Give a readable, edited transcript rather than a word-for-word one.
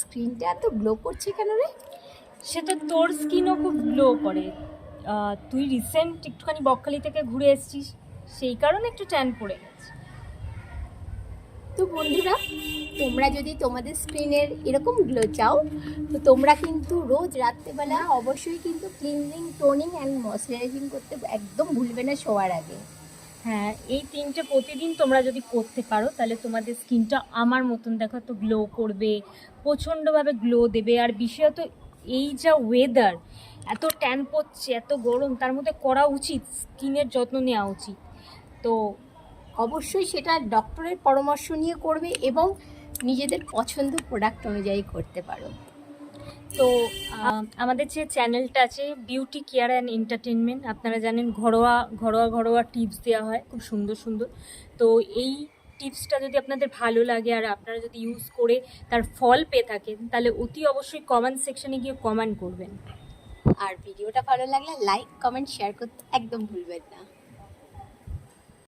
স্কিনটা এত গ্লো করছে কেন রে? সেটা তোর স্কিনও খুব গ্লো করে। তুই রিসেন্ট একটুখানি বকখালি থেকে ঘুরে এসেছিস, সেই কারণে একটু ট্যান পড়ে গেছে। তো বন্ধুরা, তোমরা যদি তোমাদের স্কিনের এরকম গ্লো চাও, তো তোমরা কিন্তু রোজ রাত্রেবেলা অবশ্যই কিন্তু ক্লিনজিং, টোনিং অ্যান্ড ময়শ্চারাইজিং করতে একদম ভুলবে না শোয়ার আগে। হ্যাঁ, এই 3টে প্রতিদিন তোমরা যদি করতে পারো তাহলে তোমাদের স্কিনটা আমার মতন দেখো তো গ্লো করবে, প্রচণ্ডভাবে গ্লো দেবে। আর বিশেষত এই যা ওয়েদার, এত ট্যান পড়ছে, এত গরম, তার মধ্যে করা উচিত, স্কিনের যত্ন নেওয়া উচিত। তো অবশ্যই সেটা ডক্টরের পরামর্শ নিয়ে করবে এবং নিজেদের পছন্দ প্রোডাক্ট অনুযায়ী করতে পারো। তো আমাদের যে চ্যানেলটা আছে বিউটি কেয়ার অ্যান্ড এন্টারটেনমেন্ট, আপনারা জানেন ঘরোয়া ঘরোয়া ঘরোয়া টিপস দেওয়া হয় খুব সুন্দর সুন্দর। তো এই টিপসটা যদি আপনাদের ভালো লাগে আর আপনারা যদি ইউজ করে তার ফল পেয়ে থাকেন, তাহলে অতি অবশ্যই কমেন্ট সেকশনে গিয়ে কমেন্ট করবেন। আর ভিডিওটা ভালো লাগলে লাইক, কমেন্ট, শেয়ার করতে একদম ভুলবেন না।